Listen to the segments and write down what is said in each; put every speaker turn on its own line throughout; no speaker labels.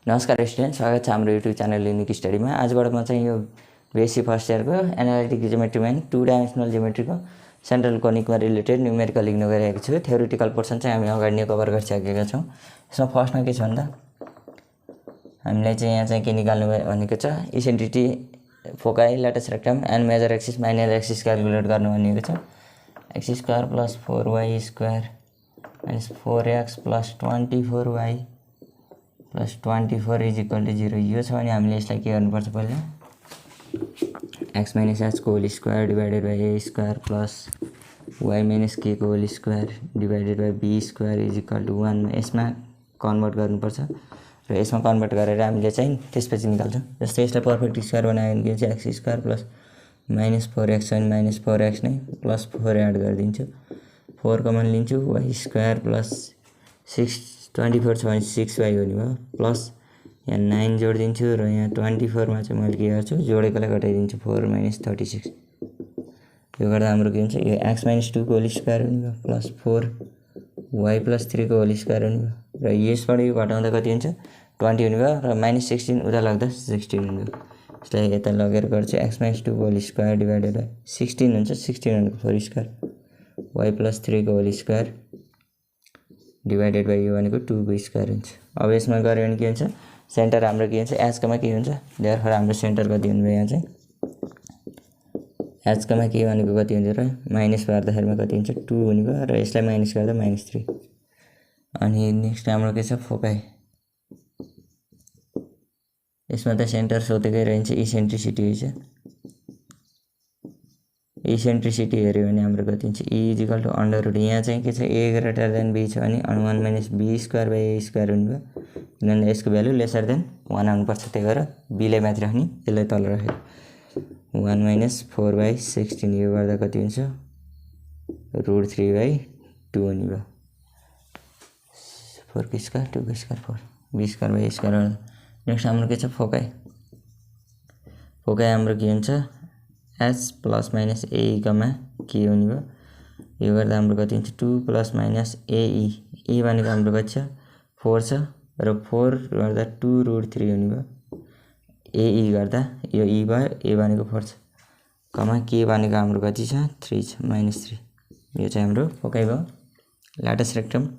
नमस्कार स्टुडेन्ट, स्वागत छ हाम्रो युट्युब च्यानल युनिक स्टडीमा। आजबाट म चाहिँ यो बीएससी फर्स्ट इयरको एनालिटिक जियोमेट्रीमा 2 डाइमेन्सनल जियोमेट्रीको सेन्ट्रल कोनिकमा रिलेटेड न्युमेरिकल लेख्न गइरहेको छु। थ्योरिटिकल पोर्सन चाहिँ हामी अगाडि नै कभर गरिसकेका छौँ। यसमा फर्स्टमा के छ भन्दा हामीलाई चाहिँ यहाँ चाहिँ के निकाल्नु भनेको छ, eccentricity, foci, latus rectum and major axis minor axis calculate गर्नु भनेको छ। X square plus 4y square minus 4x plus 24y plus 24 is equal to 0। यो छ भने हामीले यसलाई के गर्नुपर्छ, पहिला एक्स माइनस एच को whole square divided by a square plus y minus k को whole square divided by b square is equal to 1 यसमा कन्भर्ट गर्नुपर्छ र यसमा कन्भर्ट गरेर हामीले चाहिँ त्यसपछि निकाल्छौँ। जस्तै यसलाई पर्फेक्ट स्क्वायर बनायो भने चाहिँ x square plus minus 4x अनि माइनस 4x नै प्लस 4 एड गरिदिन्छु, 4 कमन लिन्छु, वाई स्क्वायर प्लस 24 छ भने 6y हुने भयो प्लस यहाँ 9 जोडिदिन्छु र यहाँ 24 मा चाहिँ मैले के गर्छु, जोडेकोलाई घटाइदिन्छु 4 माइनस 36। यो गर्दा हाम्रो के हुन्छ, यो x माइनस 2 को होल स्क्वायर हुने भयो प्लस 4y प्लस 3 को होल स्क्वायर हुने भयो र यसबाट यो घटाउँदा कति हुन्छ, 20 हुने भयो र माइनस 16 उता लाग्दा 16 हुने भयो। यसलाई यता लगेर गर्छु, x माइनस 2 को होल स्क्वायर डिवाइडेड बाई 16 हुन्छ, 16 भनेको 4 स्क्वायर y प्लस 3 को होल स्क्वायर डिवाइडेड बाई यो भनेको 2 को स्क्वायर हुन्छ। अब यसमा गऱ्यो भने के हुन्छ, सेन्टर हाम्रो के हुन्छ, एचकोमा के हुन्छ, देयरफोर हाम्रो सेन्टर कति हुने भयो, यहाँ चाहिँ एचकोमा के भनेको कति हुन्छ र माइनस गर्दाखेरिमा कति हुन्छ, 2 हुने भयो र यसलाई माइनस गर्दा माइनस 3। अनि नेक्स्ट हाम्रो के छ, फोकाई। यसमा त सेन्टर सोधेकै रहन्छ, इसेन्ट्रिसिटी हुन्छ। इसेन्ट्रिसिटी हेऱ्यो भने हाम्रो कति हुन्छ, e is equal to under root, यहाँ चाहिँ के छ, ए ग्रेटर देन बी छ भने 1 minus b square by a square हुने भयो, किनभने यसको भ्यालु लेसर देन 1 आउनुपर्छ, त्यही भएर बीलाई माथि राख्ने, यसलाई तल राख्यो 1 माइनस 4 बाई 16। यो गर्दा कति हुन्छ, रुट 3 बाई 2 हुने भयो, 4 को स्क्वायर 2 को square 4 b square by a square. Next हाम्रो के छ, फोकाई। फोकाई हाम्रो के हुन्छ, एच प्लस माइनस एईमा के हुने भयो, यो गर्दा हाम्रो कति हुन्छ, 2 प्लस माइनस एई, ए भनेको हाम्रो कति छ, 4 छ र 4 गर्दा 2 रुट 3 हुने भयो, एई गर्दा यो ई भयो, ए भनेको 4 छ, कमा के भनेको हाम्रो कति छ, 3 छ, माइनस 3। यो चाहिँ हाम्रो फोकाई भयो। ल्याटिस रेक्टम।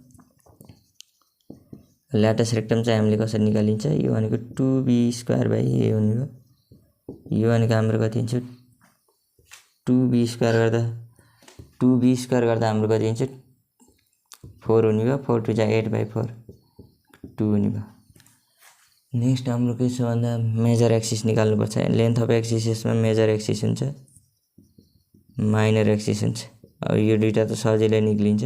ल्याटिस रेक्टम चाहिँ हामीले कसरी निकालिन्छ, यो भनेको 2b स्क्वायर बाई ए हुने भयो, यो भनेको हाम्रो कति हुन्छ, 2b स्क्वायर गर्दा हाम्रो कति हुन्छ, 4 हुने भयो, 4 टू जा 8 बाई 4 2 हुने भयो। नेक्स्ट हाम्रो के छ भन्दा मेजर एक्सिस निकाल्नुपर्छ। लेन्थ अफ एक्सिस यसमा मेजर एक्सिस हुन्छ, माइनर एक्सिस हुन्छ। अब यो दुईटा त सजिलै निक्लिन्छ,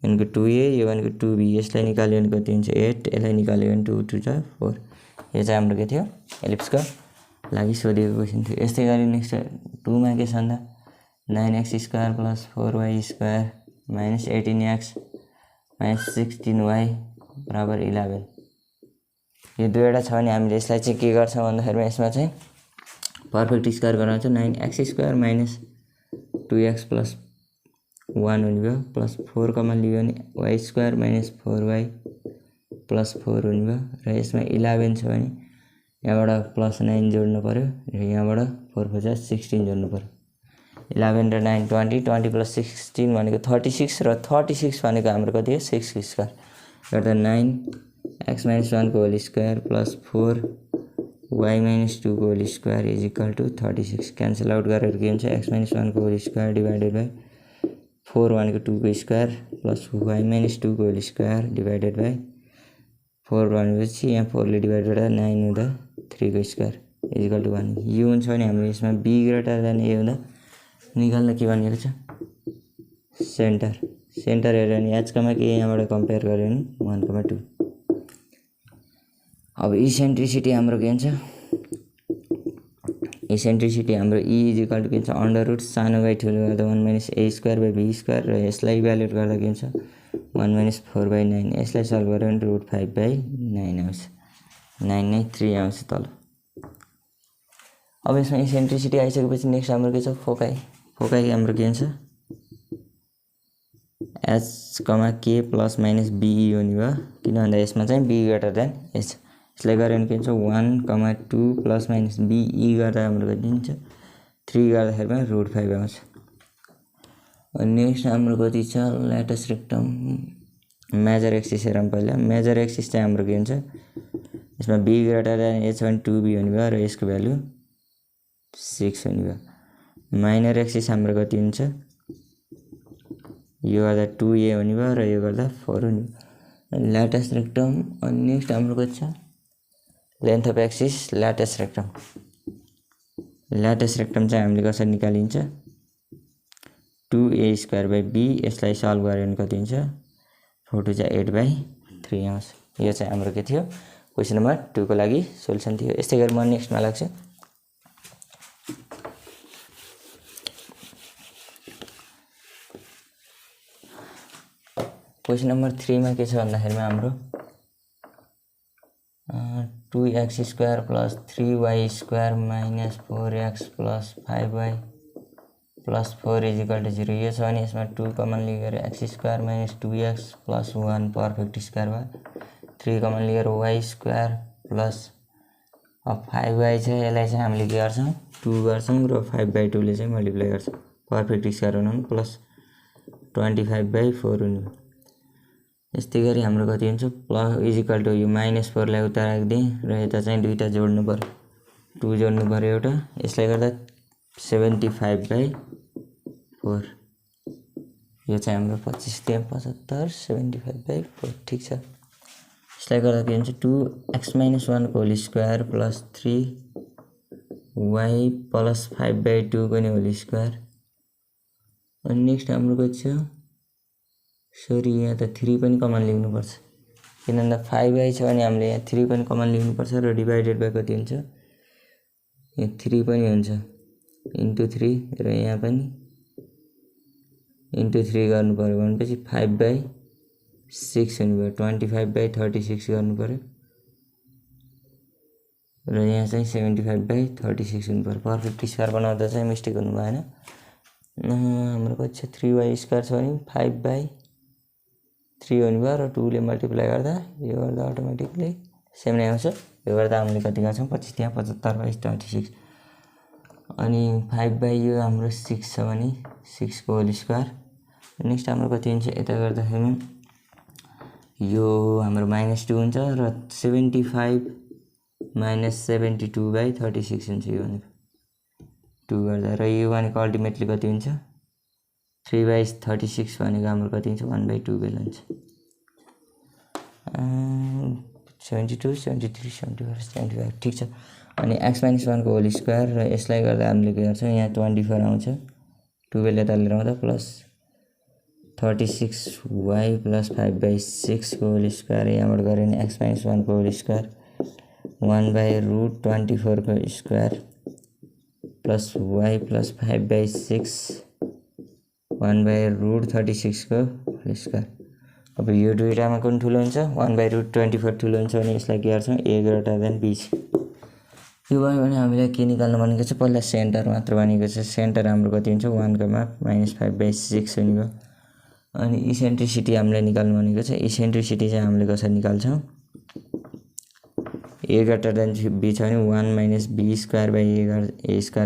भनेको 2a, यो भनेको 2b, यसलाई निकाल्यो भने कति हुन्छ, 8, यसलाई निकाल्यो भने 2 टू जा 4। यो चाहिँ हाम्रो के थियो, एलिप्सको लागि सोधिएको क्वेसन थियो। यस्तै गरी नेक्स्ट 2 मा के छ भन्दा 9x square plus 4y square minus 18x minus 16y बराबर 11। यो दुईवटा छ भने हामीले यसलाई चाहिँ के गर्छौँ भन्दाखेरि यसमा चाहिँ पर्फेक्ट स्क्वायर गराउँछ, 9x square minus 2x plus 1 हुने भयो प्लस 4 कमन लियो भने y square minus 4y plus 4 हुने भयो र यसमा 11 छ भने यहाँबाट प्लस 9 जोड्नु पर्यो र यहाँबाट 4 4 जा 16 जोड्नु पर्यो। 11 र 9 20, 20 प्लस 16 भनेको 36 र 36 भनेको हाम्रो कति हो, 6 को स्क्वायर गर्दा 9x माइनस 1 को whole square plus 4y minus 2 को whole square is equal to 36। Cancel out गरेर के हुन्छ, x माइनस 1 को होल स्क्वायर डिवाइडेड बाई 4 भनेको 2 को स्क्वायर प्लस y माइनस 2 को होल स्क्वायर डिवाइडेड बाई 4 भनेपछि यहाँ 4 ले डिवाइड गर्दा 9 हुँदा 3 को स्क्वायर इज इक्वल टू 1। यो हुन्छ भने हाम्रो यसमा b ग्रेटर देन a हुँदा निकाल्न के भनेको छ, सेन्टर। सेन्टर हेऱ्यो भने एचकोमा के यहाँबाट कम्पेयर गर्यो भने 1,2। अब इसेन्ट्रिसिटी हाम्रो के हुन्छ, इसेन्ट्रिसिटी हाम्रो ई इज इक्वल टू के हुन्छ, अन्डर रुट सानो बाई ठुलो गर्दा 1 minus a square by b square र यसलाई इभ्यालुएट गर्दा के हुन्छ, 1 माइनस 4 बाई 9। यसलाई सल्भ गर्यो भने रुट 5 बाई 9 आउँछ, 9 नै 3 आउँछ तल। अब यसमा इसेन्ट्रिसिटी आइसकेपछि नेक्स्ट हाम्रो के छ, फोकाई। फोकाई हाम्रो के हुन्छ, एच कमा के प्लस माइनस बिई हुने भयो, किन भन्दा यसमा चाहिँ बी ग्रेटर देन एच। यसलाई गऱ्यो भने के हुन्छ 1, 2 प्लस माइनस बी ई गर्दा हाम्रो कति हुन्छ 3 गर्दाखेरिमा √5 आउँछ। अनि नेक्स्ट हाम्रो कति छ ल्याटस रेक्टम मेजर एक्सिस हेरौँ पहिला। मेजर एक्सिस चाहिँ हाम्रो के हुन्छ यसमा b ग्रेटर देन a छ भने 2b हुने भयो र यसको भ्यालु 6 हुने भयो। माइनर एक्सिस हाम्रो कति हुन्छ यो गर्दा 2a हुने भयो र यो गर्दा 4 हुने भयो। ल्याटस रेक्टम अनि नेक्स्ट हाम्रो कति छ length of axis ल्याटस rectum. ल्याटस rectum चाहिँ हामीले कसरी निकालिन्छ 2a²/b यसलाई सल्भ गर्यो भने कति हुन्छ 4 2 8/3 आउँछ। यो चाहिँ हाम्रो के थियो क्वेसन नम्बर 2 को लागि सोल्युसन थियो। यस्तै गरी म नेक्स्टमा लाग्छु। क्वेसन नम्बर 3 मा के छ भन्दाखेरिमा हाम्रो 2x² + 3y² - 4x + 5y + 4 = 0 यो छ भने यसमा 2 कमन लिएर x² - 2x + 1 पर्फेक्ट स्क्वायर भयो। 3 कमन लिएर y² + 5y छ यसलाई चाहिँ हामीले के गर्छौं 2 गर्छौं र 5/2 ले चाहिँ मल्टिप्लाई गर्छौं पर्फेक्ट स्क्वायर बनाउन प्लस 25/4 हुने। यस्तै गरी हाम्रो कति हुन्छ प्लस इक्वल टु यो -4 लाई उता राख्दिए र यता चाहिँ दुईटा जोड्नु पर्यो 2 जोड्नु पर्यो एउटा यसलाई गर्दा 75/4 यो चाहिँ हाम्रो 25 त्यहाँ 75 75/4 ठीक छ। यसलाई गर्दा के हुन्छ 2x - 1 को whole square plus 3y plus 5/2 को नि होल स्क्वायर। अनि नेक्स्ट हाम्रो कति छ सरी यहाँ त 3 पनि कमन लिनु पर्छ किनभने 5y छ भने हामीले यहाँ 3 पनि कमन लिनु पर्छ र डिभाइडेड बाइ कति हुन्छ यहाँ 3 पनि हुन्छ इन्टु 3 र यहाँ पनि इन्टु 3 गर्नु पर्यो भनेपछि 5/6 हुने भयो 25/36 गर्नु पर्यो र यहाँ चाहिँ 75/36 हुनु पर्यो। पर्फेक्ट स्क्वायर बनाउँदा चाहिँ मिस्टेक हुनु भएन। हाम्रो कति छ 3y² छ भने 5/3 हुने भयो र 2 ले मल्टिप्लाई गर्दा यो गर्दा अटोमेटिकली सेम नै आउँछ। यो गर्दा हामीले कति गर्छौं 25 त्यहाँ 75/36 अनि 5 यो हाम्रो 6 छ भने 6 को होल स्क्वायर। नेक्स्ट हाम्रो कति हुन्छ यता गर्दाखेरि यो हाम्रो -2 हुन्छ र 75 - 72/36 हुन्छ यो भनेको 2 गर्दा र यो भनेको अल्टिमेटली कति हुन्छ 3/36 भनेको हाम्रो कति हुन्छ 1/12 हुन्छ 72 73 74 75 ठीक छ। अनि x - 1 को होल स्क्वायर र यसलाई गर्दा हामीले के गर्छौं यहाँ 24 आउँछ 12 यता लिएर आउँदा प्लस 36y + 5/6 को होल स्क्वायर यहाँबाट गऱ्यो भने x - 1 को होल स्क्वायर 1/√24 को स्क्वायर प्लस y + 5/6 1/√36 को होल स्क्वायर। अब यो दुईटामा कुन ठुलो हुन्छ 1/√24 ठुलो हुन्छ भने यसलाई के गर्छौं a ग्रेटर देन b छ। यो भयो भने हामीलाई के निकाल्नु भनेको छ पहिला सेन्टर मात्र भनेको छ। सेन्टर हाम्रो कति हुन्छ 1 -5/6 हुने भयो। अनि इसेन्ट्रिसिटी हामीले निकाल्नु भनेको छ। इसेन्ट्रिसिटी चाहिँ हामीले कसरी निकाल्छौं a ग्रेटर देन b छ भने 1 - b²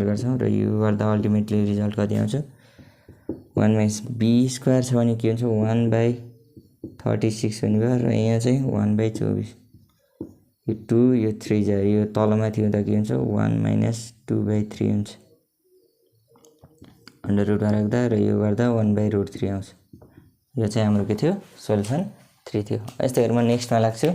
गर्छौं र यो गर्दा अल्टिमेटली रिजल्ट कति आउँछ 1 - b² छ भने के हुन्छ 1/36 हुने भयो र यहाँ चाहिँ 1/24 यो 2 यो 3 जायो यो तलमाथि हुँदा के हुन्छ 1 - 2/3 हुन्छ अन्डर रुटमा राख्दा र यो गर्दा 1/√3 आउँछ। यो चाहिँ हाम्रो के थियो सोलुसन 3 थियो। यस्तै गरी म नेक्स्टमा लाग्छु।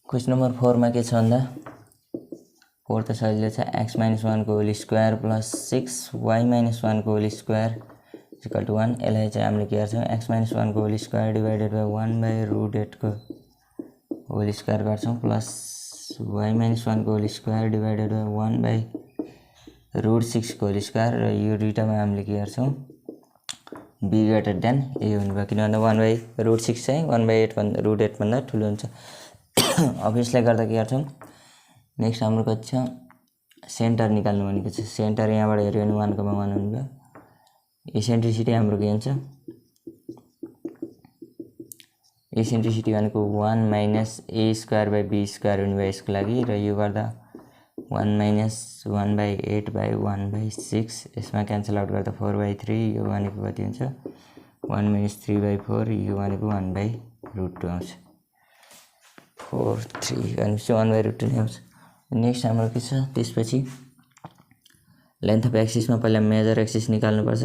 क्वेसन नम्बर 4 मा के छ भन्दा 4 त सजिलो छ x - 1 को होल स्क्वायर प्लस 6y - 1 को होल स्क्वायर इक्वल टु 1 यसलाई चाहिँ हामीले के गर्छौं x - 1 को होल स्क्वायर डिवाइडेड बाइ 1/√8 को होल स्क्वायर गर्छौं प्लस y - 1 को होल स्क्वायर डिवाइडेड बाइ 1/√6 को होल स्क्वायर र यो दुईटामा हामीले के गर्छौं b ग्रेटर देन a हुने भयो किनभने 1/√6 चाहिँ 1/8 भन्दा ठुलो हुन्छ। अब यसलाई गर्दा के गर्छौं नेक्स्ट हाम्रो कति छ सेन्टर निकाल्नु भनेको छ। सेन्टर यहाँबाट हेर्यो भने 1,1 हुने भयो। इसेन्ट्रिसिटी हाम्रो के हुन्छ इसेन्ट्रिसिटी भनेको 1 minus a square by b square हुने भयो यसको लागि, र यो गर्दा 1 माइनस 1/8/1/6 यसमा क्यान्सल आउट गर्दा 4/3, यो भनेको कति हुन्छ 1 माइनस 3/4, यो भनेको 1/√2 आउँछ। 4 3 भनेपछि 1/√2 नै आउँछ। नेक्स्ट हाम्रो के छ, त्यसपछि लेन्थ अफ एक्सिसमा पहिला मेजर एक्सिस निकाल्नुपर्छ,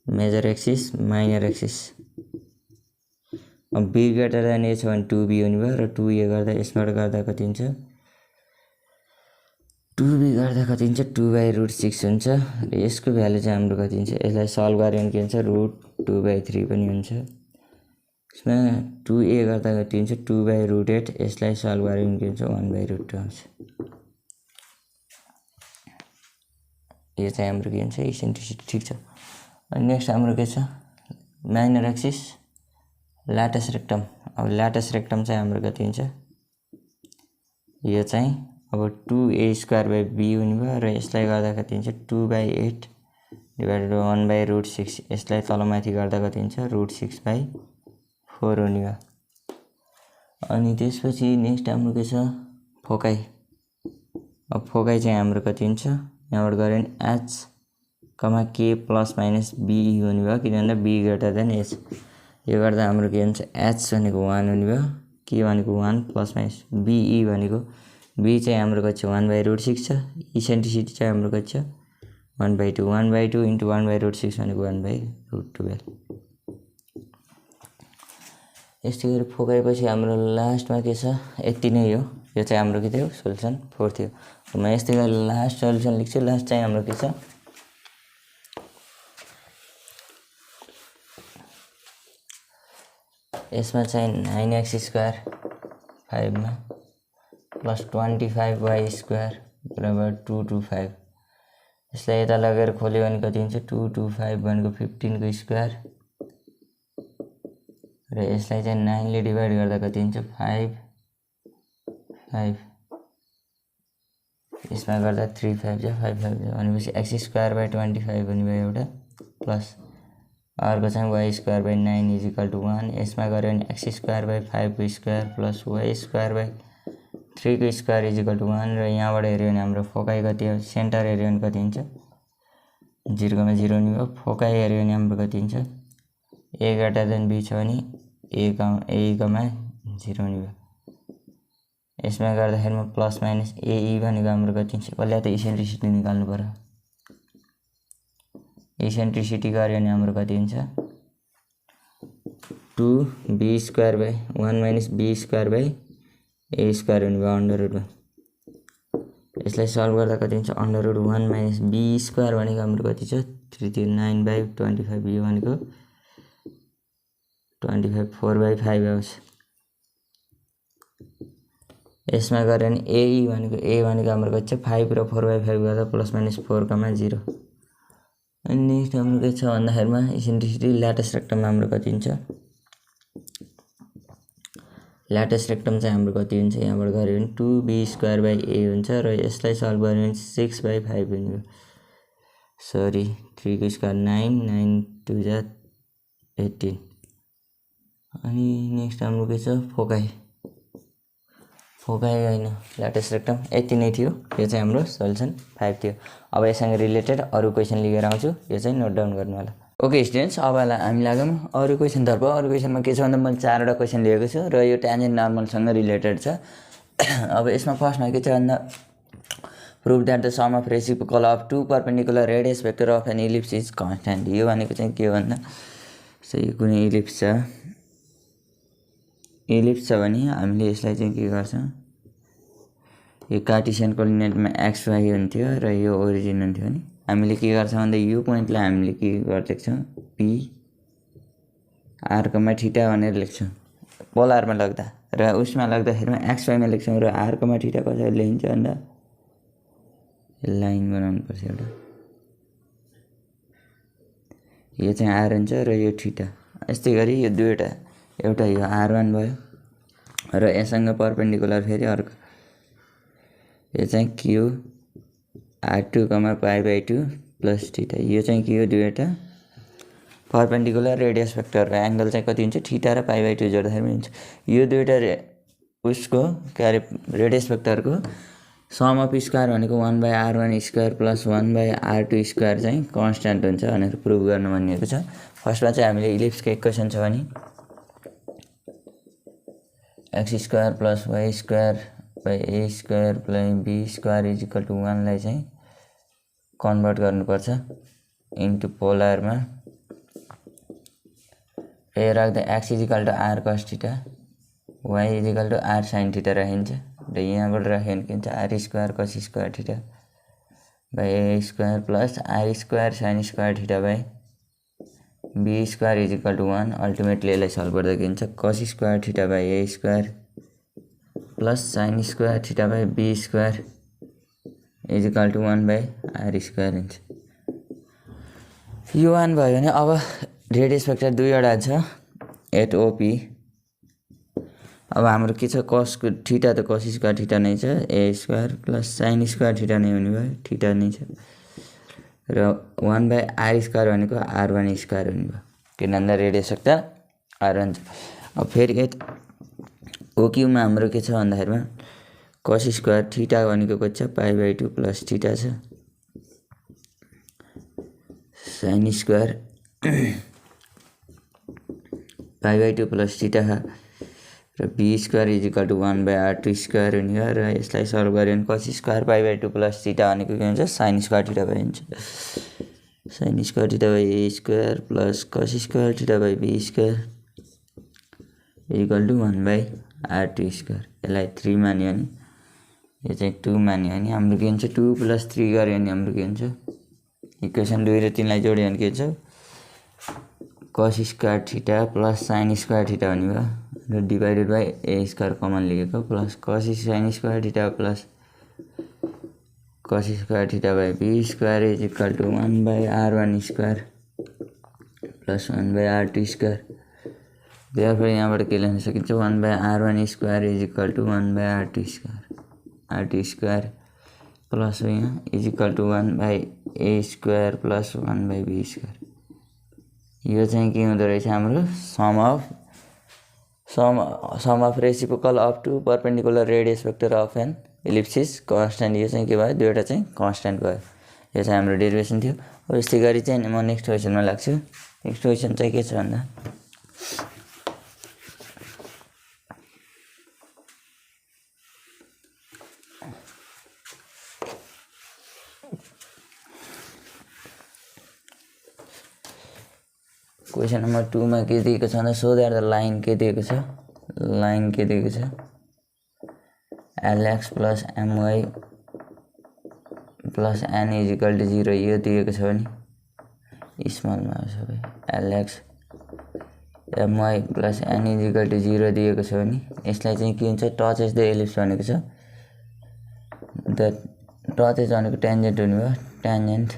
मेजर एक्सिस माइनर एक्सिस। अब बी ग्रेटर देन ए छ भने 2b हुने भयो, र 2a गर्दा यसबाट गर्दा कति हुन्छ 2b गर्दा कति हुन्छ 2/√6 हुन्छ, र यसको भ्यालु चाहिँ हाम्रो कति हुन्छ, यसलाई सल्भ गऱ्यो भने के हुन्छ √2/3 पनि हुन्छ। यसमा 2a गर्दा कति हुन्छ 2/√8, यसलाई सल्भ गऱ्यो भने के हुन्छ 1/√2 आउँछ। यो चाहिँ हाम्रो के हुन्छ इसेन्ट्रिसिटी, ठिक छ। अनि नेक्स्ट हाम्रो के छ माइनर एक्सिस ल्याटस रेक्टम। अब ल्याटस रेक्टम चाहिँ हाम्रो कति हुन्छ, यो चाहिँ अब 2a स्क्वायर बाई बी हुने भयो, र यसलाई गर्दा कति हुन्छ 2/8 डिभाइडेड बाई 1/√6, यसलाई तलमाथि गर्दा कति हुन्छ √6/4 हुने भयो। अनि त्यसपछि नेक्स्ट हाम्रो के छ फोकाइ। अब फोकाइ चाहिँ हाम्रो कति हुन्छ, यहाँबाट गऱ्यो भने h, k plus minus b हुने भयो, किन भन्दा बी ग्रेटर देन एच। यो गर्दा हाम्रो के हुन्छ h भनेको 1 हुने भयो, k भनेको 1 प्लस माइनस बी भनेको बी चाहिँ हाम्रो कति छ 1/√6 छ, इसेन्ट्रिसिटी चाहिँ हाम्रो कति छ 1/2, 1/2 इन्टु 1/√6 भनेको 1/√12। यस्तै गरी फोकाएपछि हाम्रो लास्टमा के छ यति नै हो। यो चाहिँ हाम्रो के थियो सोल्युसन 4 थियो। म यस्तै गरी लास्ट सोल्युसन लेख्छु। लास्ट चाहिँ हाम्रो के छ यसमा चाहिँ 9x² 5 मा प्लस 25y² बराबर 225। यसलाई यता लगेर खोल्यो भने कति हुन्छ 225 भनेको 15 को स्क्वायर, र यसलाई चाहिँ 9 ले डिभाइड गर्दा कति हुन्छ 5 5, यसमा गर्दा 3 5 जा 5 5 जा भनेपछि x²/25 हुने भयो एउटा, प्लस अर्को चाहिँ y²/9 = 1। यसमा गऱ्यो भने x²/5 को स्क्वायर प्लस y²/3 को स्क्वायर = 1। र यहाँबाट हेऱ्यो भने हाम्रो फोकाइ कति हो, सेन्टर हेऱ्यो भने कति हुन्छ 0,0 हुने भयो। फोकाइ हेऱ्यो भने हाम्रो कति हुन्छ a ग्रेटर देन b छ भने a,0 हुने भयो। यसमा गर्दाखेरिमा प्लस माइनस ए भनेको हाम्रो कति हुन्छ, पहिला त इसेन्ट्रिसिटी निकाल्नु पर्यो। इसेन्ट्रिसिटी गऱ्यो भने हाम्रो कति हुन्छ 2b²/1 माइनस b²/a² हुने भयो अन्डर-रूटमा। यसलाई सल्भ गर्दा कति हुन्छ अन्डर-रूट 1 माइनस b² भनेको हाम्रो कति छ 3 9/25, यो भनेको 25 4/5 आउँछ। यसमा गऱ्यो भने a भनेको हाम्रो कति छ 5 र 4/5 गर्दा प्लस माइनस 4,0। अनि नेक्स्ट हाम्रो के छ भन्दाखेरिमा इसेन्ट्रिसिटी ल्याटस रेक्टम हाम्रो कति हुन्छ, ल्याटस रेक्टम चाहिँ हाम्रो कति हुन्छ, यहाँबाट गऱ्यो भने 2b²/a हुन्छ, र यसलाई सल्भ गऱ्यो भने 6/5 हुने भयो। सरी 3 को स्क्वायर 9 9 2 जा 18। अनि नेक्स्ट हाम्रो के छ फोकाइ होइन ल्याटस रेक्टम। यति नै थियो। यो चाहिँ हाम्रो सोल्युसन 5 थियो। अब यससँग रिलेटेड अरू क्वेसन लिएर आउँछु, यो चाहिँ नोट डाउन गर्नु होला। ओके स्टुडेन्ट्स, अब हामी लागौँ अरू क्वेसनतर्फ। अरू क्वेसनमा के छ भन्दा मैले 4वटा क्वेसन लिएको छु र यो ट्यान्जेन्ट नर्मलसँग रिलेटेड छ। अब यसमा फर्स्टमा के छ भन्दा prove that the sum of reciprocal of 2 perpendicular radius vector of an ellipse is constant. यो भनेको चाहिँ के भन्दा सही कुनै इलिप्स छ भने हामीले यसलाई चाहिँ के गर्छौँ, यो कार्टेसियन कोअर्डिनेटमा xy हुन्थ्यो र यो ओरिजिन हुन्थ्यो नि, हामीले के गर्छौँ भन्दा यो पोइन्टलाई हामीले के गर्दैछौँ छौँ p r, भनेर लेख्छौँ पोलरमा लाग्दा, र उसमा लाग्दाखेरिमा xy मा लेख्छौँ, र r, कसरी लेखिन्छ भन्दा लाइन बनाउनु पर्छ एउटा, यो चाहिँ r हुन्छ र यो थीटा। यस्तै गरी यो दुईवटा, एउटा यो r1 भयो र यससँग परपेन्डिकुलर फेरि अर्को यो चाहिँ q r2, π/2 प्लस थीटा। यो चाहिँ के हो दुईवटा पर्पेन्डिकुलर रेडियस भेक्टर र एंगल चाहिँ कति हुन्छ थीटा र π/2 जोड्दाखेरि हुन्छ। यो दुईटा उसको के अरे रेडियस भेक्टरको सम अफ स्क्वायर भनेको 1/r1 square plus 1/r2 square चाहिँ कन्स्ट्यान्ट हुन्छ भनेर प्रुभ गर्न भनिएको छ। फर्स्टमा चाहिँ हामीले इलिप्सको इक्वेसन छ भने x square plus y square by a square plus b square is equal to 1 लाई चाहिँ कन्भर्ट गर्नुपर्छ इन्टु पोलरमा ए राख्दा x is equal to r cos theta y is equal to r sin theta राखिन्छ र यहाँबाट राख्यो भने के हुन्छ r square cos square theta by a square plus r square sin square theta by b square is equal to 1 ultimately यसलाई solve गर्दा के हुन्छ cos square theta by a square plus sin square theta by b square is equal to 1 by r square हुन्छ। यो 1 भयो भने अब radius vector दुईवटा छ एट ओपी। अब हाम्रो के छ cos थीटा त cos स्क्वायर थीटा नै छ a square plus sin square theta नै हुने भयो थीटा नै छ र 1 बाई r स्क्वायर भनेको r1 स्क्वायर हुने भयो किन भन्दा रेडियस भेक्टर r1 छ। अब फेरि एट ओक्यूमा हाम्रो के छ भन्दाखेरिमा cos स्क्वायर थीटा भनेको कति छ π/2 प्लस थीटा छ sin स्क्वायर π/2 प्लस थीटा र b square is equal to 1 by r2 square हुने भयो र यसलाई सल्भ गर्यो भने cos स्क्वायर π/2 प्लस थीटा भनेको के हुन्छ sin स्क्वायर थीटा बाई हुन्छ sin square theta by a square plus cos square theta by b square is equal to 1 by r2 square. यसलाई 3 मान्यो भने यो चाहिँ 2 मान्यो भने हाम्रो के हुन्छ 2 प्लस 3 गर्यो भने हाम्रो के हुन्छ इक्वेसन 2 र 3 लाई जोड्यो भने के हुन्छ cos square theta plus sin square theta हुने भयो र divided by a square common लिएको plus cos sin square theta plus cos square theta by b square is equal to 1 by r1 square plus 1 by r2 square. त्यहाँबाट यहाँबाट के लेख्न सकिन्छ 1 by r1 square is equal to 1 by r2 square plus यहाँ is equal to 1 by a square plus 1 by b square. यो चाहिँ के हुँदो रहेछ हाम्रो sum of reciprocal of two perpendicular radius vector of an ellipsis constant. यो चाहिँ के भयो दुईवटा चाहिँ कन्स्ट्यान्ट भयो। यो चाहिँ हाम्रो डेरिभेसन थियो। अब यस्तै गरी चाहिँ म नेक्स्ट क्वेसनमा लाग्छु। नेक्स्ट क्वेसन चाहिँ के छ भन्दा क्वेसन नम्बर 2 मा के दिएको छ भन्दा सो द्याट द लाइन के दिएको छ lx plus my plus n is equal to 0 यो दिएको छ भने स्मलमा सबै lx my plus n is equal to 0 दिएको छ भने यसलाई चाहिँ के हुन्छ टचेस द एलिप्स भनेको छ। द टचेस भनेको ट्यान्जेन्ट हुने भयो tangent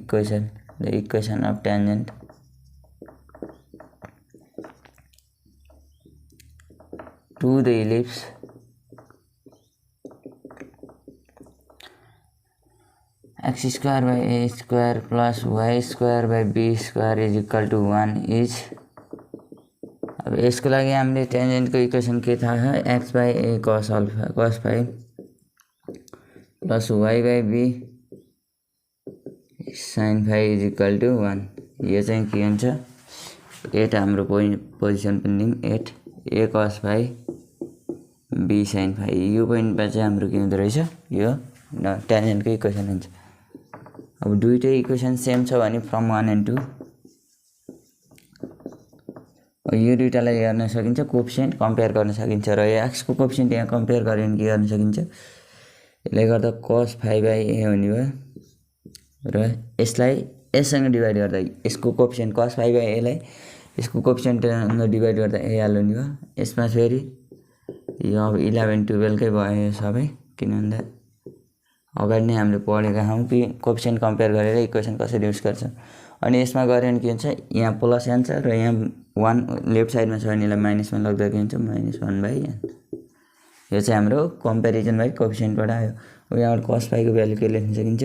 equation the equation of tangent to the ellipse x square by a square plus y square by b square is equal to 1 is। अब यसको लागि हामीले टेन्जेन्टको इक्वेसन के थाहा छ x by a cos alpha cos phi plus y by b sin phi is equal to 1। यो चाहिँ के हुन्छ 8 हाम्रो पोजिसन पनि 8 a cos phi b sin phi यो पोइन्टमा चाहिँ हाम्रो के हुँदो रहेछ यो टेन्जेन्टको इक्वेसन हुन्छ। अब दुईटै इक्वेसन सेम छ भने फ्रम 1 and 2 यो दुईटालाई गर्न सकिन्छ कोएफिसिएन्ट कम्पेयर गर्न सकिन्छ र यो x को कोएफिसिएन्ट यहाँ कम्पेयर गर्यो भने के गर्न सकिन्छ यसले गर्दा cos phi by a हुने भयो र यसलाई यससँग डिवाइड गर्दा यसको coefficient cos phi by a लाई यसको कोएफिसिएन्ट डिवाइड गर्दा a हाल्नु भयो। यसमा फेरि यो अब 11 12 कै भयो सबै किन भन्दा अगाडि नै हामीले पढेका हौं कि कोएफिसिएन्ट कम्पेयर गरेर इक्वेसन कसरी युज गर्छ। अनि यसमा गर्यो भने के हुन्छ यहाँ प्लस n छ र यहाँ 1 लेफ्ट साइडमा छ भने यसलाई माइनसमा लग्दा के हुन्छ -1 बाइ n। यो चाहिँ हाम्रो कम्पेरिजन बाइ कोएफिसिएन्टबाट आयो। अब यहाँबाट cos phi को भ्यालु के लेख्न सकिन्छ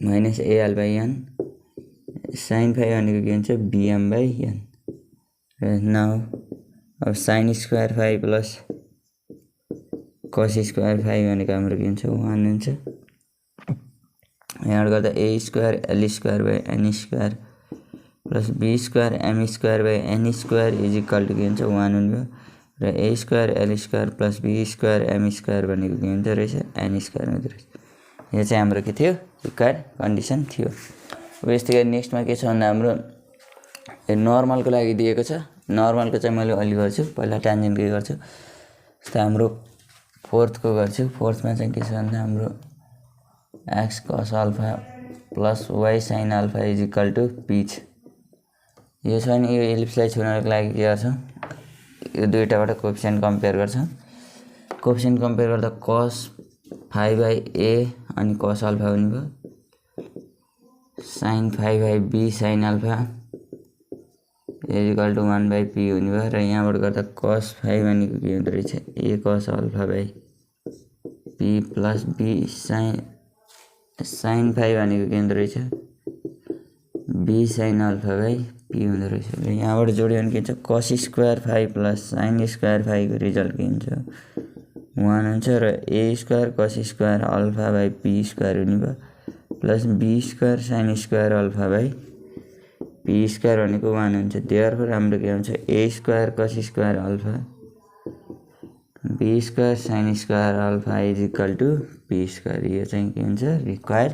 -al/n साइन फाई भनेको के हुन्छ bm/n र नाउ अब sine square phi plus cos square phi भनेको हाम्रो के हुन्छ 1 हुन्छ। यहाँबाट गर्दा a square l square by n square plus b square m square by n square is equal to के हुन्छ 1 हुने र a square l square plus b square m square भनेको के हुन्छ रहेछ n स्क्वायर हुँदो रहेछ। यो चाहिँ हाम्रो के थियो रिक्वायर्ड कन्डिसन थियो। अब यस्तै गरी नेक्स्टमा के छ भन्दा हाम्रो नर्मलको लागि दिएको छ। नर्मलको चाहिँ मैले अलि गर्छु, पहिला ट्यान्जेन्टकै गर्छु। जस्तै हाम्रो फोर्थको गर्छु। फोर्थमा चाहिँ के छ भन्दा हाम्रो x cos alpha plus y sin alpha is equal to pitch. यो छ नि यो इलिप्सलाई छुनको लागि के गर्छ यो दुईटाबाट कोएफिसिएन्ट कम्पेयर गर्छ। कोएफिसिएन्ट कम्पेयर गर्दा cos फाई बाई a अनि cos अल्फा हुने भयो sin phi by b sin alpha is equal to 1/p हुने भयो र यहाँबाट गर्दा cos फाई भनेको के हुँदो रहेछ a cos alpha by p plus b sin phi भनेको के हुँदो रहेछ b sin alpha by p हुँदो रहेछ र यहाँबाट जोड्यो भने के हुन्छ cos square phi plus sin square फाईको रिजल्ट के हुन्छ 1 हुन्छ र a square cos square alpha by p square हुने भयो plus b square sin square alpha by p square भनेको 1 हुन्छ। देयरफोर हाम्रो के हुन्छ a square cos square alpha b square sin square alpha is equal to p square. यो चाहिँ के हुन्छ रिक्वायर्ड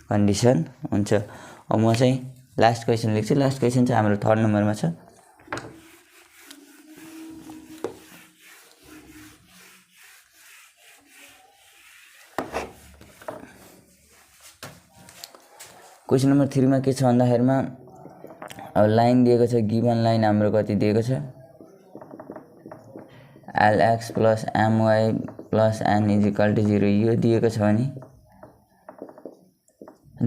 कन्डिसन हुन्छ। अब म चाहिँ लास्ट क्वेसन लेख्छु। लास्ट क्वेसन चाहिँ हाम्रो 3rd नम्बरमा छ। क्वेसन नम्बर 3 मा के छ भन्दाखेरिमा अब लाइन दिएको छ। गिभन लाइन हाम्रो कति दिएको छ lx plus my plus n is equal to 0 यो दिएको छ भने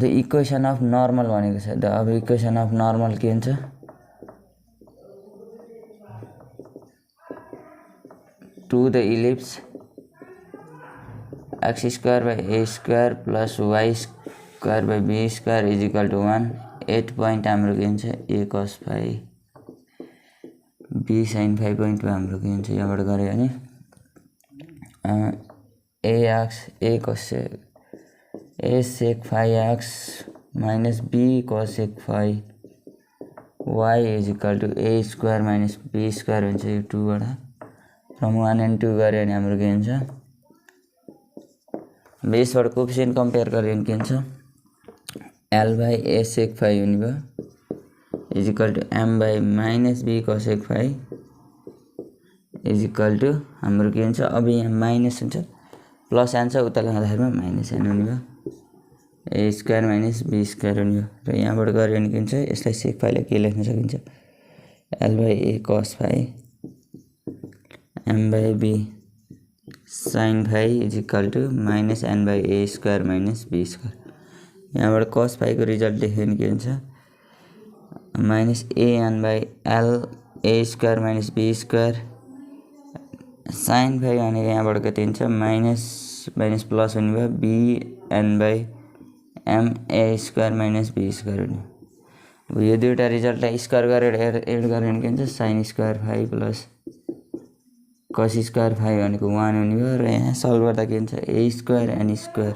द इक्वेसन अफ नर्मल भनेको छ। द अब इक्वेसन अफ नर्मल के हुन्छ to the ellipse x square by a square plus y square by b square is equal to 1 8 point हाम्रो के हुन्छ a cos phi b sin phi पोइन्टमा हाम्रो के हुन्छ यहाँबाट गऱ्यो भने a sec phi x minus b cos sec phi y is equal to a square minus b square हुन्छ यो 2 बाट फ्रम 1 and 2 गऱ्यो भने हाम्रो के हुन्छ बेसबाट कोएफिसिएन्ट कम्पेयर गऱ्यो भने के हुन्छ l by a sec phi हुने भयो is equal to m by minus b cos sec phi is equal to हाम्रो के हुन्छ अब यहाँ माइनस हुन्छ प्लस आन्छ उता लाँदाखेरिमा माइनस n हुने भयो a square minus b square हुने भयो र यहाँबाट गऱ्यो भने के हुन्छ यसलाई सेक फाईलाई के लेख्न सकिन्छ l by a cos phi m by b sin phi is equal to minus n by a square minus b square. यहाँबाट cos फाईको रिजल्ट लेख्यो भने के हुन्छ minus an by l a square minus b square sin phi भनेको यहाँबाट कति हुन्छ माइनस माइनस प्लस हुने भयो bn by m a square minus b square हुने। अब यो दुईवटा रिजल्टलाई स्क्वायर गरेर एड गऱ्यो भने के हुन्छ sin square phi plus cos square phi भनेको 1 हुने भयो र यहाँ सल्भ गर्दा के हुन्छ a square n square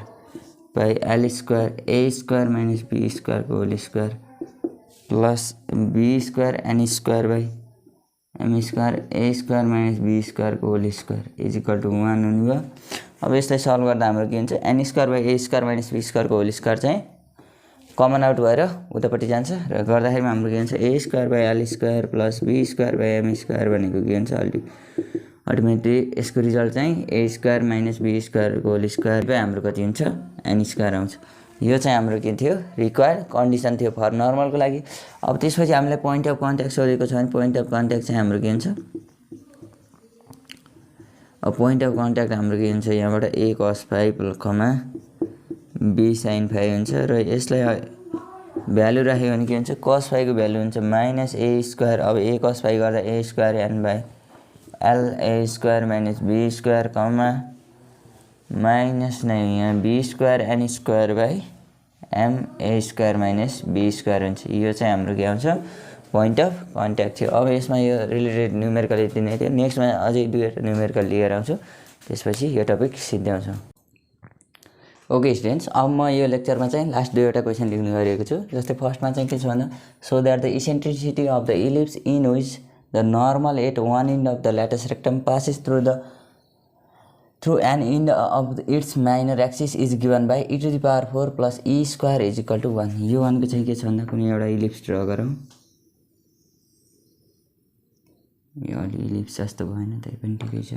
by l square a square minus b स्क्वायरको whole square plus b square n square by m square a square minus b स्क्वायरको whole square is equal to 1 हुने भयो। अब यसलाई solve गर्दा हाम्रो के हुन्छ n square by a square minus b स्क्वायरको होल स्क्वायर चाहिँ कमन आउट भएर उतापट्टि जान्छ र गर्दाखेरिमा हाम्रो के हुन्छ a square by l square plus b square by m square भनेको के हुन्छ अल्टिमेटली यसको रिजल्ट चाहिँ a स्क्वायर माइनस b स्क्वायरको होल स्क्वायर बाई हाम्रो कति हुन्छ n स्क्वायर आउँछ। यो चाहिँ हाम्रो के थियो रिक्वायर्ड कन्डिसन थियो फर नर्मलको लागि। अब त्यसपछि हामीलाई पोइन्ट अफ कन्ट्याक्ट सोधेको छ भने पोइन्ट अफ कन्ट्याक्ट चाहिँ हाम्रो के हुन्छ अब पोइन्ट अफ कन्ट्याक्ट हाम्रो के हुन्छ यहाँबाट a cos phi comma b sin phi हुन्छ र यसलाई भ्यालु राख्यो भने के हुन्छ cos फाईको भ्यालु हुन्छ माइनस a स्क्वायर अब a cos फाई गर्दा a square n by l a square minus b square comma minus नै यहाँ b square n square by ma² minus b² हुन्छ। यो चाहिँ हाम्रो के आउँछ पोइन्ट अफ कन्ट्याक्ट थियो। अब यसमा यो रिलेटेड न्युमेरिकल यति नै थियो। नेक्स्टमा अझै दुईवटा न्युमेरिकल लिएर आउँछु, त्यसपछि यो टपिक सिद्ध्याउँछु। ओके स्टुडेन्ट्स, अब म यो लेक्चरमा चाहिँ लास्ट दुईवटा क्वेसन लेख्ने गरिएको छु। जस्तै फर्स्टमा चाहिँ के छ भन्दा so that the eccentricity of the ellipse in which the normal at one end of the latus rectum passes through an end of its minor axis is given by e⁴ plus e² is equal to 1। यो 1 को चाहिँ के छ भन्दा कुनै एउटा ellipse draw गरौँ। यो अलि इलिप्स जस्तो भएन, त्यही पनि ठिकै छ।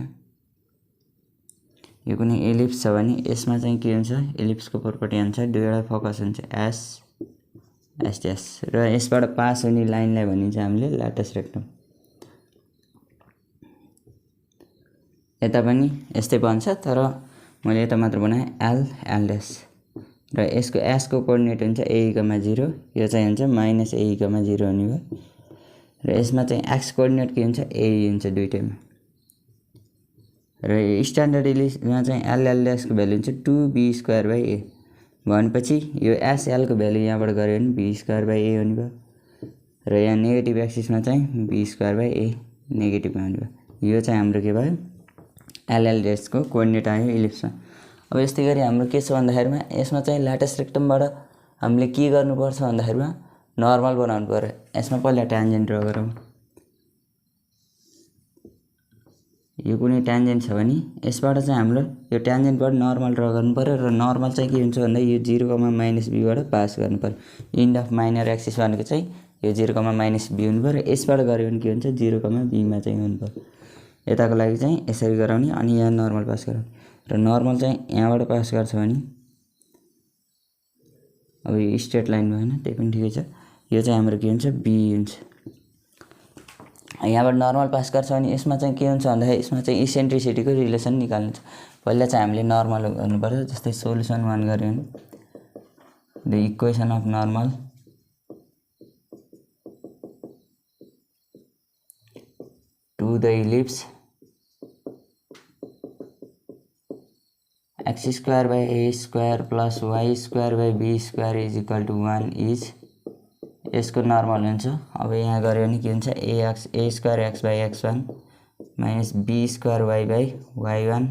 यो कुनै एलिप्स छ भने यसमा चाहिँ के हुन्छ, एलिप्सको प्रोपर्टी अनुसार दुईवटा फोकस हुन्छ एस एस एस, र यसबाट पास हुने लाइनलाई भनिन्छ हामीले ल्याटस रेक्टम। यता पनि यस्तै बन्छ, तर मैले यता मात्र बनाएँ एल एल ड्यास, र यसको एसको कोअर्डिनेट हुन्छ a,0, यो चाहिँ हुन्छ माइनस a,0 हुने भयो, र यसमा चाहिँ एक्स कोअर्डिनेट के हुन्छ a हुन्छ दुईटैमा, र स्ट्यान्डर्ड इलिप्समा चाहिँ एल ड्यासको भ्यालु हुन्छ 2b²/a भनेपछि यो एसएलको भ्यालु यहाँबाट गऱ्यो भने b²/a हुने भयो, र यहाँ नेगेटिभ एक्सिसमा चाहिँ b²/a नेगेटिभमा हुने भयो। यो चाहिँ हाम्रो के भयो एल ड्यासको कोअर्डिनेट आयो इलिप्समा। अब यस्तै गरी हाम्रो के छ भन्दाखेरिमा यसमा चाहिँ ल्याटस रेक्टमबाट हामीले के गर्नुपर्छ भन्दाखेरिमा नर्मल बनाउनु पर्यो। यसमा पहिला ट्यान्जेन्ट ड्र गरौँ। यो कुनै ट्यान्जेन्ट छ भने यसबाट चाहिँ हाम्रो यो ट्यान्जेन्टबाट नर्मल ड्र गर्नु पर्यो, र नर्मल चाहिँ के हुन्छ भन्दा यो 0,-b बाट पास गर्नु पर्यो। इन्ड अफ माइनर एक्सिस भनेको चाहिँ यो 0,-b हुनु पर्यो, यसबाट गऱ्यो भने के हुन्छ 0,b मा चाहिँ हुनु पर्यो। यताको लागि चाहिँ यसरी गराउने, अनि यहाँ नर्मल पास गराउने, र नर्मल चाहिँ यहाँबाट पास गर्छ भने अब यो स्ट्रेट लाइन भएन, त्यही पनि ठिकै छ। यो चाहिँ हाम्रो के हुन्छ b हुन्छ। यहाँबाट नर्मल पास गर्छ भने यसमा चाहिँ के हुन्छ भन्दाखेरि यसमा चाहिँ इसेन्ट्रिसिटीको रिलेसन निकाल्नु छ। पहिला चाहिँ हामीले नर्मल गर्नुपर्छ। जस्तै सोलुसन 1 गऱ्यो भने the equation of normal to the ellipse x² / a² plus y² / b² is equal to 1 is यसको नर्मल हुन्छ। अब यहाँ गऱ्यो भने के हुन्छ a²x/x1 minus b²y/y1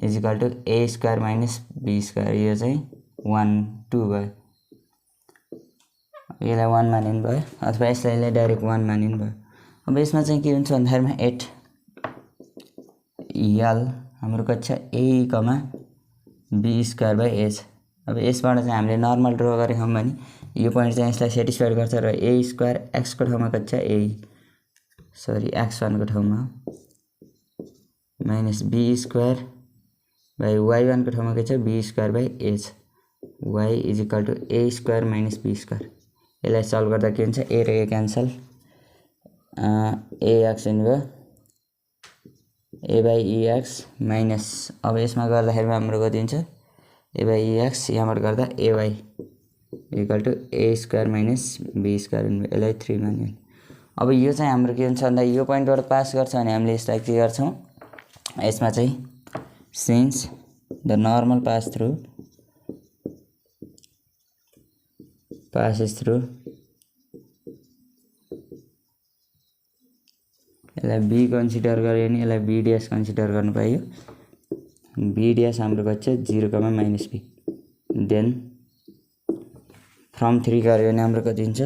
is equal to a² minus b²। यो चाहिँ 1 2 भयो, यसलाई 1 मानिनु भयो, अथवा यसलाई डाइरेक्ट 1 मानिनु भयो। अब यसमा चाहिँ के हुन्छ भन्दाखेरिमा 8 यल हाम्रो कक्षा a,b²/a छ। अब यसबाट चाहिँ हामीले नर्मल ड्र गरेछौँ भने यो पोइन्ट चाहिँ यसलाई सेटिस्फाइड गर्छ, र a² x को ठाउँमा कक्षा x1 को ठाउँमा माइनस b²/y1 को ठाउँमा के छ b²/a छ, y is equal to a² minus b²। यसलाई सल्भ गर्दा के हुन्छ a र a क्यान्सल, ax हुने भयो a/ex माइनस, अब यसमा गर्दाखेरिमा हाम्रो कति हुन्छ a/ex, यहाँबाट गर्दा ay equal to a² minus b² हुने भयो। यसलाई 3 मान्यो। अब यो चाहिँ हाम्रो के हुन्छ भन्दा यो पोइन्टबाट पास गर्छ भने हामीले यसलाई के गर्छौँ, यसमा चाहिँ since the normal passes through यसलाई b कन्सिडर गऱ्यो भने यसलाई b ड्यास कन्सिडर गर्नु पाइयो। b ड्यास हाम्रो कति छ 0,-b, देन फ्रम 3 गऱ्यो भने हाम्रो कति हुन्छ।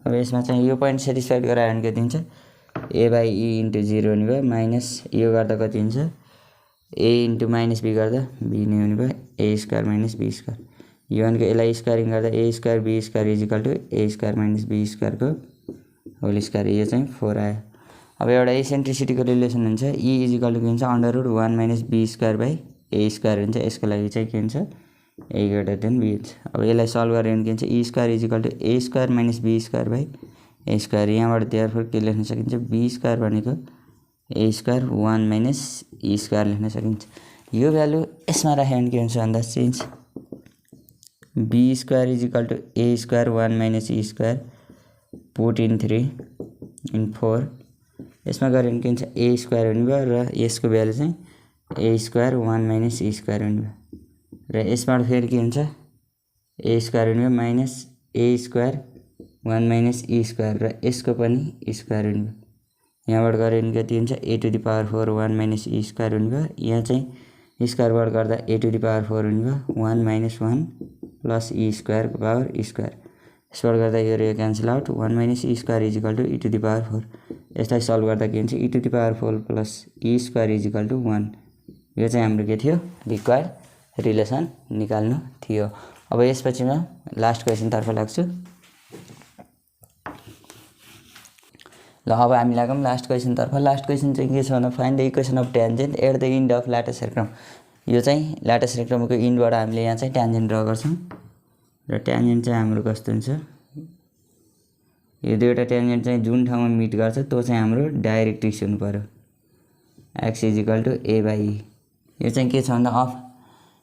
अब यसमा चाहिँ यो पोइन्ट सेटिस्फाइड गरायो भने कति हुन्छ a/e * 0 हुने भयो, माइनस यो गर्दा कति हुन्छ a * -b गर्दा b नै हुने भयो a² माइनस b²। यो भनेको यसलाई स्क्वायरिङ गर्दा a² b² is equal to a² minus b² को होल स्क्वायर, यो चाहिँ 4 आयो। अब एउटा इसेन्ट्रिसिटीको रिलेसन हुन्छ e इज इक्वल टु के हुन्छ √1 माइनस b²/a² हुन्छ। यसको लागि चाहिँ के हुन्छ a ग्रेटर देन b हुन्छ। अब यसलाई सल्भ गऱ्यो भने के हुन्छ e² is equal to a² minus b²/a²। यहाँबाट देयरफोर के लेख्न सकिन्छ b² भनेको a² 1 माइनस e² लेख्न सकिन्छ। यो भ्यालु यसमा राख्यो भने के हुन्छ भन्दा since b² is equal to a² 1 minus e² put in 3 in 4, यसमा गऱ्यो भने के हुन्छ a² हुने भयो, र यसको भ्यालु चाहिँ a² 1 माइनस e² हुने भयो, र र यसबाट फेरि के हुन्छ ए स्क्वायर हुने भयो minus a square 1 minus e square र यसको पनि स्क्वायर हुने भयो। यहाँबाट गऱ्यो भने कति हुन्छ a to the power 4 1 minus e square हुने भयो। यहाँ चाहिँ स्क्वायरबाट गर्दा ए टु द पावर 4 हुने भयो 1 माइनस 1 प्लस ई स्क्वायरको पावर स्क्वायर। यसबाट गर्दा यो cancel out 1 minus e square is equal to e to the power 4। यसलाई सल्भ गर्दा के हुन्छ e to the power 4 plus e square is equal to 1। यो चाहिँ हाम्रो के थियो रिक्वायर्ड रिलेसन निकाल्नु थियो। अब यसपछि म लास्ट क्वेसनतर्फ लाग्छु। ल अब हामी लागौँ लास्ट क्वेसनतर्फ। लास्ट क्वेसन चाहिँ के छ भन्दा find the equation of tangent at the end of latus rectum. यो चाहिँ ल्याटिस रेक्टमको इन्डबाट हामीले यहाँ चाहिँ ट्यान्जेन्ट ड्र गर्छौँ र ट्यान्जेन्ट चाहिँ हाम्रो कस्तो हुन्छ यो दुईवटा ट्यान्जेन्ट चाहिँ जुन ठाउँमा मिट गर्छ त्यो चाहिँ हाम्रो डाइरेक्ट्रिक्स हुनु पर्यो x is equal to a by e. यो चाहिँ के छ भन्दा अफ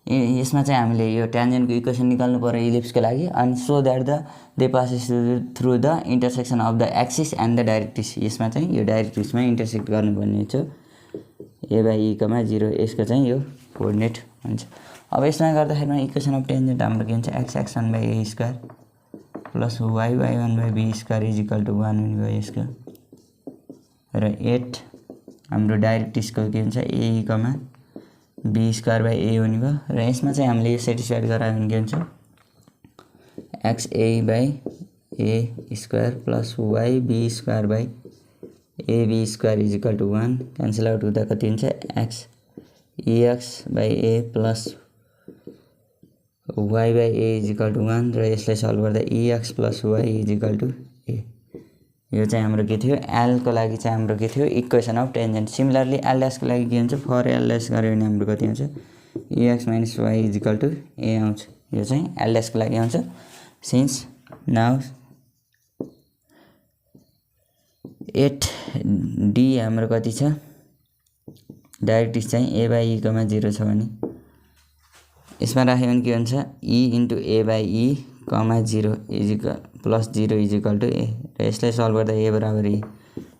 यसमा चाहिँ हामीले यो ट्यान्जेन्टको इक्वेसन निकाल्नु पर्यो इलिप्सको लागि अनि so that the they passes through the intersection of the axis and the directrix. यसमा चाहिँ यो डाइरेक्ट्रिक्समा इन्टरसेक्ट गर्नुपर्ने छ ए बाई ई कमा 0 यसको चाहिँ यो कोअर्डिनेट हुन्छ। अब यसमा गर्दाखेरिमा इक्वेसन अफ ट्यान्जेन्ट हाम्रो के हुन्छ x x 1 by a square plus y by 1 by b square is equal to 1 हुने भयो यसको र 8 हाम्रो डाइरेक्ट्रिक्सको के हुन्छ ए कमा बी स्क्वायर बाई ए हुने भयो र यसमा चाहिँ हामीले यो सेटिस्फाइड गरायो भने के हुन्छ x a by a square plus y b square by a b square is equal to 1 cancel out हुँदा कति हुन्छ x x by a plus y by a is equal to 1 र यसलाई सल्भ गर्दा x plus y is equal to a. यो चाहिँ हाम्रो के थियो एलको लागि चाहिँ हाम्रो के थियो इक्वेसन अफ टेन्जेन्ट। सिमिलरली एलएसको लागि के हुन्छ फर एलएस गऱ्यो भने हाम्रो कति हुन्छ x minus y is equal to a आउँछ। यो चाहिँ एलएसको लागि आउँछ। सिन्स नाउ 8D हाम्रो कति छ डाइरेक्ट्रिक्स चाहिँ ए बाई ई कमा 0 छ भने यसमा राख्यो भने के हुन्छ e into a by e comma 0 is equal plus 0 is equal to a र यसलाई सल्भ गर्दा ए बराबर ई।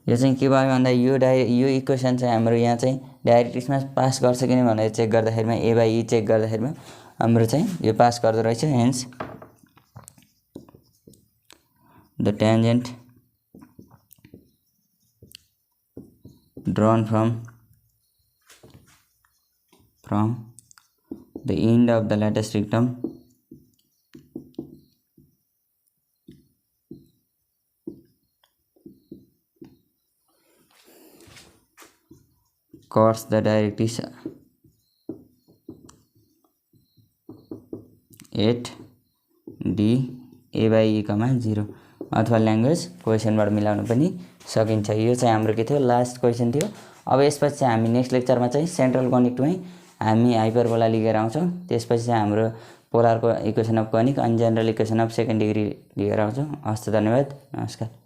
यो चाहिँ के भयो भन्दा यो इक्वेसन चाहिँ हाम्रो यहाँ चाहिँ डाइरेक्ट्रिक्समा पास गर्छ कि नै भनेर चेक गर्दाखेरिमा ए बाई ई चेक गर्दाखेरिमा हाम्रो चाहिँ यो पास गर्दो रहेछ। Hence the tangent drawn from the end of the lattice rectum cuts the directrix at D a by e कमा 0 अथवा ल्याङ्ग्वेज क्वेसनबाट मिलाउन पनि सकिन्छ। यो चाहिँ हाम्रो के थियो लास्ट क्वेसन थियो। अब यसपछि चाहिँ हामी नेक्स्ट लेक्चरमा चाहिँ सेन्ट्रल कनिकमै हामी हाइपरबोला लिएर आउँछौँ। त्यसपछि चाहिँ हाम्रो पोलरको इक्वेसन अफ कनिक अनि general equation of second degree लिएर आउँछौँ। हस्त धन्यवाद नमस्कार।